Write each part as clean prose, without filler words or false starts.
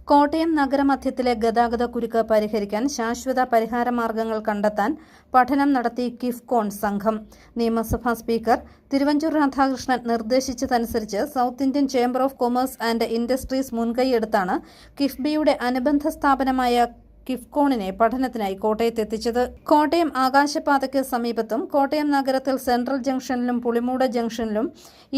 കോട്ടയം നഗരമധ്യത്തിലെ ഗതാഗതക്കുരുക്ക് പരിഹരിക്കാൻ ശാശ്വത പരിഹാരമാർഗ്ഗങ്ങൾ കണ്ടെത്താൻ പഠനം നടത്തി കിഫ്കോൺ സംഘം. നിയമസഭാ സ്പീക്കർ തിരുവഞ്ചൂർ രാധാകൃഷ്ണൻ നിർദ്ദേശിച്ചതനുസരിച്ച് South Indian chamber of commerce and industries മുൻകൈയെടുത്താണ് കിഫ്ബിയുടെ അനുബന്ധ സ്ഥാപനമായ കിഫ്കോണിനെ പഠനത്തിനായി കോട്ടയത്തെത്തിച്ചത്. കോട്ടയം ആകാശപാതയ്ക്ക് സമീപത്തും കോട്ടയം നഗരത്തിൽ സെൻട്രൽ ജംഗ്ഷനിലും പുളിമൂട് ജംഗ്ഷനിലും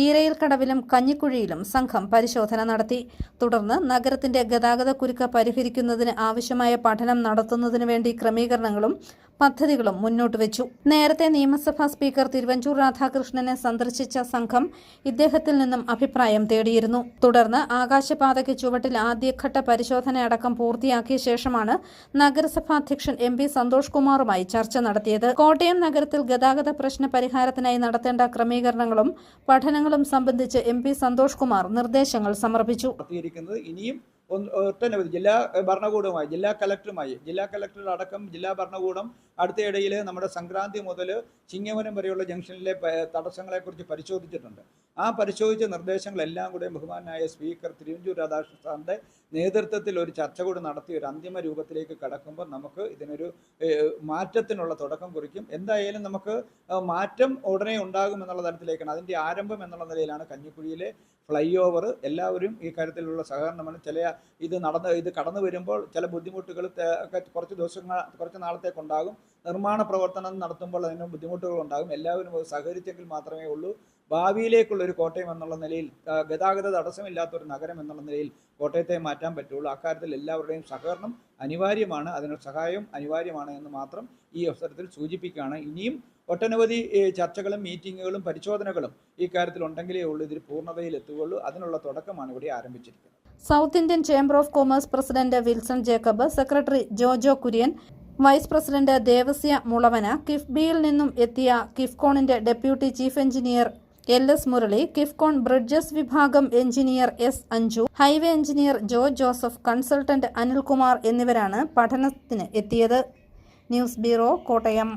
ഈരയിൽ കടവിലും കഞ്ഞിക്കുഴിയിലും സംഘം പരിശോധന നടത്തി. തുടർന്ന് നഗരത്തിന്റെ ഗതാഗതക്കുരുക്ക് പരിഹരിക്കുന്നതിന് ആവശ്യമായ പഠനം നടത്തുന്നതിനു വേണ്ടി ക്രമീകരണങ്ങളും പദ്ധതികളും മുന്നോട്ട് വെച്ചു. നേരത്തെ നിയമസഭാ സ്പീക്കർ തിരുവഞ്ചൂർ രാധാകൃഷ്ണനെ സന്ദർശിച്ച സംഘം ഇദ്ദേഹത്തിൽ നിന്നും അഭിപ്രായം തേടിയിരുന്നു. തുടർന്ന് ആകാശപാതയ്ക്ക് ചുവട്ടിൽ ആദ്യഘട്ട പരിശോധനയടക്കം പൂർത്തിയാക്കിയ ശേഷമാണ് നഗരസഭാ അധ്യക്ഷൻ MP സന്തോഷ് കുമാറുമായി ചർച്ച നടത്തിയത്. കോട്ടയം നഗരത്തിൽ ഗതാഗത പ്രശ്ന പരിഹാരത്തിനായി നടത്തേണ്ട ക്രമീകരണങ്ങളും പഠനങ്ങളും സംബന്ധിച്ച് MP സന്തോഷ് കുമാർ നിർദ്ദേശങ്ങൾ സമർപ്പിച്ചു. ഇനിയും ഒട്ടനവധി ജില്ലാ ഭരണകൂടവുമായി ജില്ലാ കളക്ടറടക്കം ജില്ലാ ഭരണകൂടം അടുത്തയിടയിൽ നമ്മുടെ സംക്രാന്തി മുതൽ ചിങ്ങവനം വരെയുള്ള ജംഗ്ഷനിലെ തടസ്സങ്ങളെക്കുറിച്ച് പരിശോധിച്ചിട്ടുണ്ട്. ആ പരിശോധിച്ച നിർദ്ദേശങ്ങളെല്ലാം കൂടെ ബഹുമാനായ സ്പീക്കർ തിരുവഞ്ചൂർ രാധാകൃഷ്ണന്റെ നേതൃത്വത്തിൽ ഒരു ചർച്ച കൂടി നടത്തി ഒരു അന്തിമ രൂപത്തിലേക്ക് കടക്കുമ്പോൾ നമുക്ക് ഇതിനൊരു മാറ്റത്തിനുള്ള തുടക്കം കുറിക്കും. എന്തായാലും നമുക്ക് മാറ്റം ഉടനെ ഉണ്ടാകും എന്നുള്ള തരത്തിലേക്കാണ് അതിൻ്റെ ആരംഭം എന്നുള്ള നിലയിലാണ് കഞ്ഞിക്കുഴിയിലെ ഫ്ലൈ ഓവർ. എല്ലാവരും ഈ കാര്യത്തിലുള്ള സഹകരണമാണ്. ഇത് കടന്നു വരുമ്പോൾ ചില ബുദ്ധിമുട്ടുകൾ കുറച്ച് നാളത്തേക്കുണ്ടാകും. നിർമ്മാണ പ്രവർത്തനം നടത്തുമ്പോൾ അതിന് ബുദ്ധിമുട്ടുകൾ ഉണ്ടാകും. എല്ലാവരും സഹകരിച്ചെങ്കിൽ മാത്രമേ ഉള്ളൂ ഭാവിയിലേക്കുള്ളൊരു കോട്ടയം എന്നുള്ള നിലയിൽ, ഗതാഗത തടസ്സമില്ലാത്തൊരു നഗരം എന്നുള്ള നിലയിൽ കോട്ടയത്തെ മാറ്റാൻ പറ്റുള്ളൂ. അക്കാര്യത്തിൽ എല്ലാവരുടെയും സഹകരണം അനിവാര്യമാണ്, അതിനുള്ള സഹായം അനിവാര്യമാണ് എന്ന് മാത്രം ഈ അവസരത്തിൽ സൂചിപ്പിക്കുകയാണ്. ഇനിയും ഒട്ടനവധി ചർച്ചകളും മീറ്റിങ്ങുകളും പരിശോധനകളും ഈ കാര്യത്തിൽ ഉണ്ടെങ്കിലേ ഉള്ളൂ ഇതിൽ പൂർണ്ണതയിൽ എത്തുകയുള്ളൂ. അതിനുള്ള തുടക്കമാണ് ഇവിടെ ആരംഭിച്ചിരിക്കുന്നത്. South Indian chamber of commerce president Wilson Jacob, secretary Jojo Kurian, vice president Devasia Mulavana, കിഫ്ബിയിൽ നിന്നും എത്തിയ കിഫ്കോണിന്റെ deputy chief engineer LS Murali, KIIFCON bridges വിഭാഗം engineer S Anju, highway engineer Jo Joseph, consultant Anilkumar എന്നിവരാണ് പഠനത്തിന് എത്തിയത്. News bureau, Kottayam.